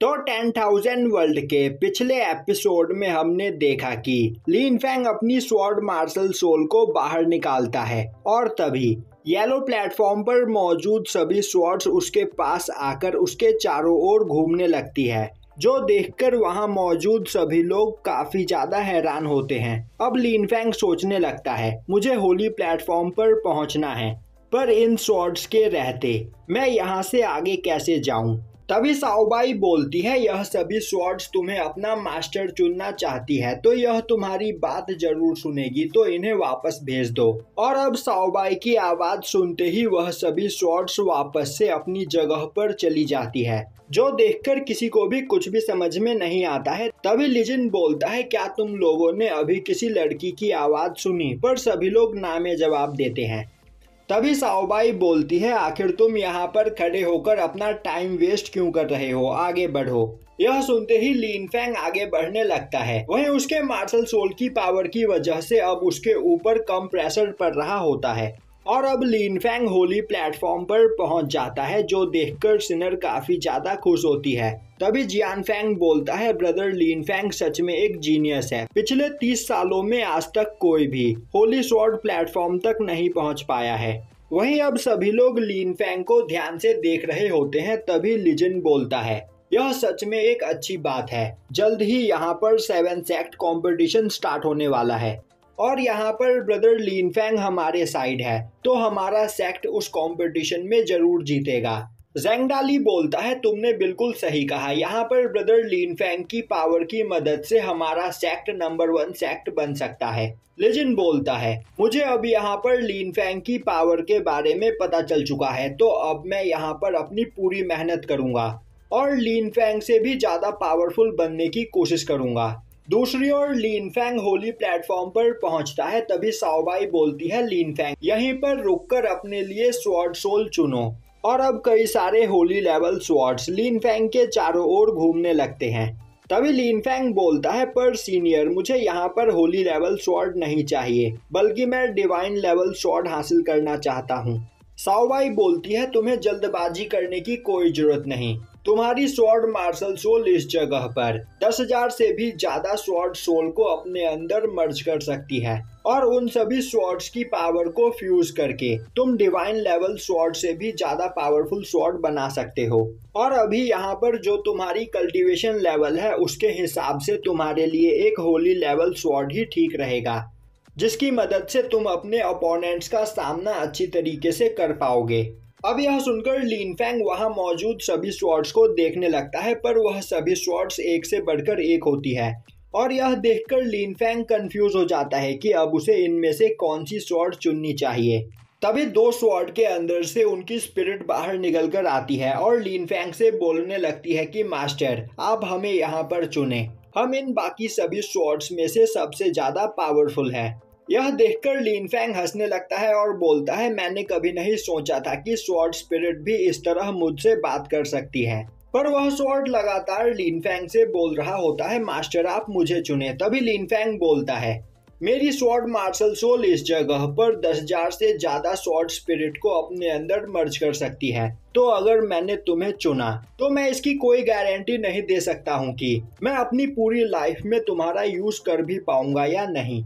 तो 10,000 वर्ल्ड के पिछले एपिसोड में हमने देखा कि लिन फैंग अपनी स्वॉर्ड मार्शल सोल को बाहर निकालता है और तभी येलो प्लेटफॉर्म पर मौजूद सभी स्वॉर्ड्स उसके पास आकर उसके चारों ओर घूमने लगती है, जो देखकर वहां मौजूद सभी लोग काफी ज्यादा हैरान होते हैं। अब लिन फैंग सोचने लगता है, मुझे होली प्लेटफॉर्म पर पहुंचना है, पर इन स्वॉर्ड्स के रहते मैं यहाँ से आगे कैसे जाऊं? तभी साओबाई बोलती है, यह सभी स्वॉर्ड्स तुम्हें अपना मास्टर चुनना चाहती है, तो यह तुम्हारी बात जरूर सुनेगी, तो इन्हें वापस भेज दो। और अब साओबाई की आवाज सुनते ही वह सभी स्वॉर्ड्स वापस से अपनी जगह पर चली जाती है, जो देखकर किसी को भी कुछ भी समझ में नहीं आता है। तभी लिजिन बोलता है, क्या तुम लोगों ने अभी किसी लड़की की आवाज सुनी? पर सभी लोग ना में जवाब देते हैं। तभी साओबाई बोलती है, आखिर तुम यहाँ पर खड़े होकर अपना टाइम वेस्ट क्यों कर रहे हो, आगे बढ़ो। यह सुनते ही लिन फैंग आगे बढ़ने लगता है। वहीं उसके मार्शल सोल की पावर की वजह से अब उसके ऊपर कम प्रेशर पड़ रहा होता है और अब लिन फैंग होली प्लेटफॉर्म पर पहुंच जाता है, जो देखकर सिनर काफी ज्यादा खुश होती है। तभी जियान फैंग बोलता है, ब्रदर लिन फैंग सच में एक जीनियस है। पिछले 30 सालों में आज तक कोई भी होली स्वॉर्ड प्लेटफॉर्म तक नहीं पहुंच पाया है। वहीं अब सभी लोग लिन फैंग को ध्यान से देख रहे होते हैं। तभी लिजिन बोलता है, यह सच में एक अच्छी बात है। जल्द ही यहाँ पर 7 सेक्ट कंपटीशन स्टार्ट होने वाला है और यहाँ पर ब्रदर लिन फैंग हमारे साइड है, तो हमारा सेक्ट उस कंपटीशन में जरूर जीतेगा। ज़ेंग डाली बोलता है, तुमने बिल्कुल सही कहा। यहाँ पर ब्रदर लिन फैंग की पावर की मदद से हमारा सेक्ट नंबर 1 सेक्ट बन सकता है। लिजिन बोलता है, मुझे अब यहाँ पर लिन फैंग की पावर के बारे में पता चल चुका है, तो अब मैं यहाँ पर अपनी पूरी मेहनत करूँगा और लिन फैंग से भी ज़्यादा पावरफुल बनने की कोशिश करूँगा। दूसरी ओर लिन फैंग होली प्लेटफॉर्म पर पहुंचता है। तभी साओबाई बोलती है, लिन फैंग यहीं पर रुककर अपने लिए स्वॉर्ड सोल चुनो। और अब कई सारे होली लेवल स्वॉर्ड्स लिन फैंग के चारों ओर घूमने लगते हैं। तभी लिन फैंग बोलता है, पर सीनियर मुझे यहाँ पर होली लेवल स्वॉर्ड नहीं चाहिए, बल्कि मैं डिवाइन लेवल स्वॉर्ड हासिल करना चाहता हूँ। साओबाई बोलती है, तुम्हें जल्दबाजी करने की कोई जरूरत नहीं। तुम्हारी स्वॉर्ड मार्शल सोल इस जगह पर 10,000 से भी ज्यादा स्वॉर्ड सोल को अपने अंदर मर्ज कर सकती है और उन सभी स्वॉर्ड्स की पावर को फ्यूज करके तुम डिवाइन लेवल स्वॉर्ड से भी ज्यादा पावरफुल स्वॉर्ड बना सकते हो। और अभी यहाँ पर जो तुम्हारी कल्टीवेशन लेवल है, उसके हिसाब से तुम्हारे लिए एक होली लेवल स्वॉर्ड ही ठीक रहेगा, जिसकी मदद से तुम अपने अपोनेंट्स का सामना अच्छी तरीके से कर पाओगे। अब यह सुनकर लिन फैंग वहां मौजूद सभी स्वॉर्ड्स को देखने लगता है, पर वह सभी स्वॉर्ड्स एक से बढ़कर एक होती है और यह देखकर लिन फैंग कंफ्यूज हो जाता है कि अब उसे इनमें से कौन सी स्वॉर्ड चुननी चाहिए। तभी 2 स्वॉर्ड के अंदर से उनकी स्पिरिट बाहर निकलकर आती है और लिन फैंग से बोलने लगती है कि मास्टर, आप हमें यहाँ पर चुने, हम इन बाकी सभी स्वॉर्ड्स में से सबसे ज्यादा पावरफुल है। यह देखकर लिन फैंग हंसने लगता है और बोलता है, मैंने कभी नहीं सोचा था कि स्वॉर्ड स्पिरिट भी इस तरह मुझसे बात कर सकती है। पर वह स्वॉर्ड लगातार लिन फैंग से बोल रहा होता है, मास्टर आप मुझे चुने। तभी लिन फैंग बोलता है, मेरी स्वॉर्ड मार्शल सोल इस जगह पर 10,000 से ज्यादा स्वॉर्ड स्पिरिट को अपने अंदर मर्ज कर सकती है, तो अगर मैंने तुम्हें चुना तो मैं इसकी कोई गारंटी नहीं दे सकता हूँ कि मैं अपनी पूरी लाइफ में तुम्हारा यूज कर भी पाऊंगा या नहीं।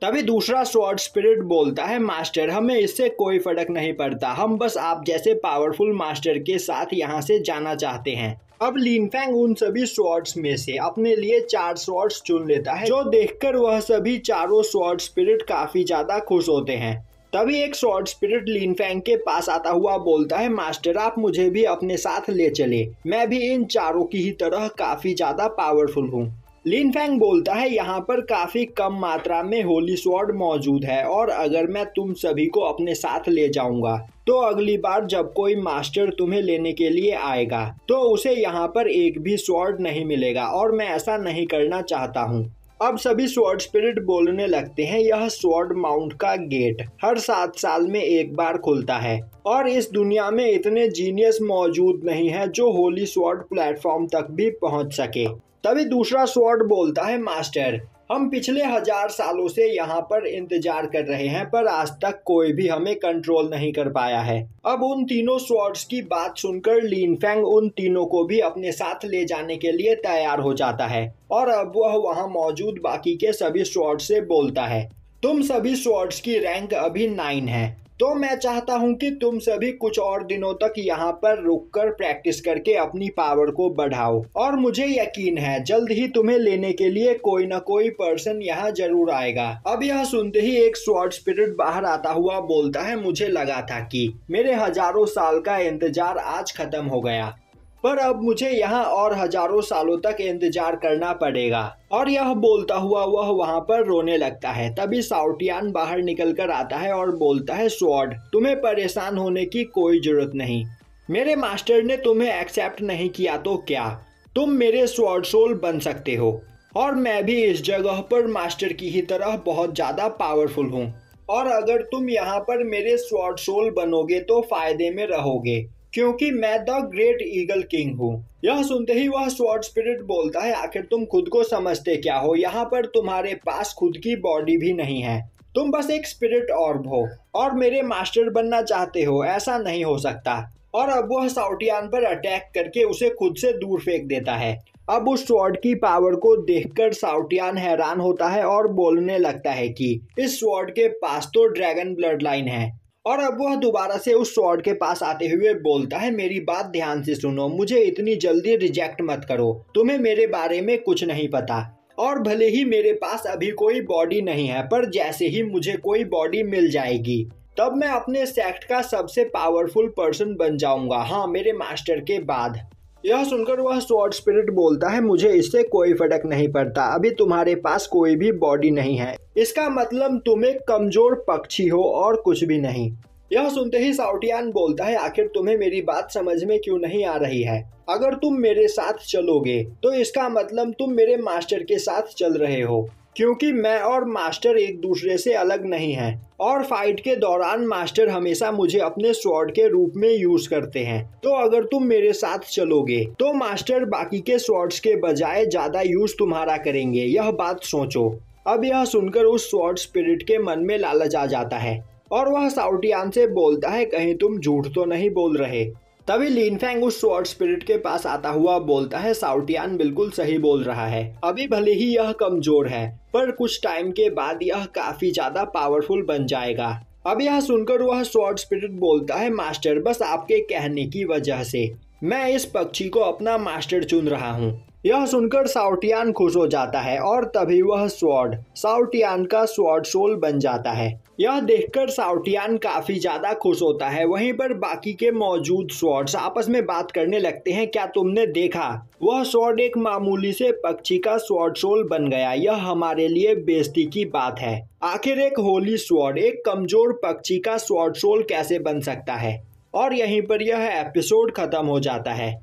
तभी दूसरा स्वॉर्ड स्पिरिट बोलता है, मास्टर हमें इससे कोई फर्क नहीं पड़ता, हम बस आप जैसे पावरफुल मास्टर के साथ यहाँ से जाना चाहते हैं। अब लिन फैंग उन सभी स्वॉर्ड्स में से अपने लिए 4 स्वॉर्ड्स चुन लेता है, जो देखकर वह सभी चारों स्वॉर्ड स्पिरिट काफी ज्यादा खुश होते हैं। तभी एक स्वॉर्ड स्पिरिट लिन फैंग के पास आता हुआ बोलता है, मास्टर आप मुझे भी अपने साथ ले चले, मैं भी इन चारों की ही तरह काफी ज्यादा पावरफुल हूँ। लिन फैंग बोलता है, यहाँ पर काफी कम मात्रा में होली स्वॉर्ड मौजूद है और अगर मैं तुम सभी को अपने साथ ले जाऊंगा तो अगली बार जब कोई मास्टर तुम्हें लेने के लिए आएगा तो उसे यहाँ पर एक भी स्वॉर्ड नहीं मिलेगा और मैं ऐसा नहीं करना चाहता हूँ। अब सभी स्वॉर्ड स्पिरिट बोलने लगते हैं, यह स्वॉर्ड माउंट का गेट हर 7 साल में एक बार खुलता है और इस दुनिया में इतने जीनियस मौजूद नहीं है जो होली स्वॉर्ड प्लेटफॉर्म तक भी पहुंच सके। तभी दूसरा स्वॉर्ड बोलता है, मास्टर हम पिछले 1000 सालों से यहाँ पर इंतजार कर रहे हैं पर आज तक कोई भी हमें कंट्रोल नहीं कर पाया है। अब उन तीनों स्वॉर्ड्स की बात सुनकर लिन फेंग उन तीनों को भी अपने साथ ले जाने के लिए तैयार हो जाता है और अब वह वहाँ मौजूद बाकी के सभी स्वॉर्ड्स से बोलता है, तुम सभी स्वॉर्ड्स की रैंक अभी 9 है, तो मैं चाहता हूँ कि तुम सभी कुछ और दिनों तक यहाँ पर रुककर प्रैक्टिस करके अपनी पावर को बढ़ाओ और मुझे यकीन है जल्द ही तुम्हें लेने के लिए कोई न कोई पर्सन यहाँ जरूर आएगा। अब यह सुनते ही एक स्वॉर्ड स्पिरिट बाहर आता हुआ बोलता है, मुझे लगा था कि मेरे हजारों साल का इंतजार आज खत्म हो गया, पर अब मुझे यहाँ और हजारों सालों तक इंतजार करना पड़ेगा। और यह बोलता हुआ वह वहाँ पर रोने लगता है। तभी शाओ टियान बाहर निकल कर आता है और बोलता है, स्वॉर्ड, तुम्हें परेशान होने की कोई जरूरत नहीं। मेरे मास्टर ने तुम्हें एक्सेप्ट नहीं किया तो क्या, तुम मेरे स्वॉर्ड सोल बन सकते हो और मैं भी इस जगह पर मास्टर की ही तरह बहुत ज्यादा पावरफुल हूँ और अगर तुम यहाँ पर मेरे स्वॉर्ड सोल बनोगे तो फायदे में रहोगे क्योंकि मैं द ग्रेट ईगल किंग हूँ। यह सुनते ही वह स्वॉर्ड स्पिरिट बोलता है, आखिर तुम खुद को समझते क्या हो, यहाँ पर तुम्हारे पास खुद की बॉडी भी नहीं है, तुम बस एक स्पिरिट ऑर्ब हो और मेरे मास्टर बनना चाहते हो, ऐसा नहीं हो सकता। और अब वह शाओ टियान पर अटैक करके उसे खुद से दूर फेंक देता है। अब उस स्वॉर्ड की पावर को देखकर शाओ टियान हैरान होता है और बोलने लगता है कि इस स्वॉर्ड के पास तो ड्रैगन ब्लड लाइन है। और अब वह दोबारा से उस स्वॉर्ड के पास आते हुए बोलता है, मेरी बात ध्यान से सुनो, मुझे इतनी जल्दी रिजेक्ट मत करो, तुम्हें मेरे बारे में कुछ नहीं पता और भले ही मेरे पास अभी कोई बॉडी नहीं है पर जैसे ही मुझे कोई बॉडी मिल जाएगी तब मैं अपने सेक्ट का सबसे पावरफुल पर्सन बन जाऊंगा, हाँ, मेरे मास्टर के बाद। यह सुनकर वह स्वॉर्ड स्पिरिट बोलता है, मुझे इससे कोई फर्क नहीं पड़ता, अभी तुम्हारे पास कोई भी बॉडी नहीं है, इसका मतलब तुम एक कमजोर पक्षी हो और कुछ भी नहीं। यह सुनते ही शाओ टियान बोलता है, आखिर तुम्हें मेरी बात समझ में क्यों नहीं आ रही है, अगर तुम मेरे साथ चलोगे तो इसका मतलब तुम मेरे मास्टर के साथ चल रहे हो क्योंकि मैं और मास्टर एक दूसरे से अलग नहीं हैं और फाइट के दौरान मास्टर हमेशा मुझे अपने स्वॉर्ड के रूप में यूज करते हैं, तो अगर तुम मेरे साथ चलोगे तो मास्टर बाकी के स्वॉर्ड्स के बजाय ज्यादा यूज तुम्हारा करेंगे, यह बात सोचो। अब यह सुनकर उस स्वॉर्ड स्पिरिट के मन में लालच आ जाता है और वह शाओ टियान से बोलता है, कहीं तुम झूठ तो नहीं बोल रहे। तभी लिन फेंग उस स्वॉर्ड स्पिरिट के पास आता हुआ बोलता है, शाओ टियान बिल्कुल सही बोल रहा है, अभी भले ही यह कमजोर है पर कुछ टाइम के बाद यह काफी ज्यादा पावरफुल बन जाएगा। अब यह सुनकर वह स्वॉर्ड स्पिरिट बोलता है, मास्टर, बस आपके कहने की वजह से मैं इस पक्षी को अपना मास्टर चुन रहा हूँ। यह सुनकर शाओ टियान खुश हो जाता है और तभी वह स्वॉर्ड शाओ टियान का स्वॉर्ड सोल बन जाता है। यह देखकर शाओ टियान काफी ज्यादा खुश होता है। वहीं पर बाकी के मौजूद स्वॉर्ड्स आपस में बात करने लगते हैं, क्या तुमने देखा, वह स्वॉर्ड एक मामूली से पक्षी का स्वॉर्ड सोल बन गया, यह हमारे लिए बेइज्जती की बात है। आखिर एक होली स्वॉर्ड एक कमजोर पक्षी का स्वॉर्ड सोल कैसे बन सकता है। और यहीं पर यह एपिसोड खत्म हो जाता है।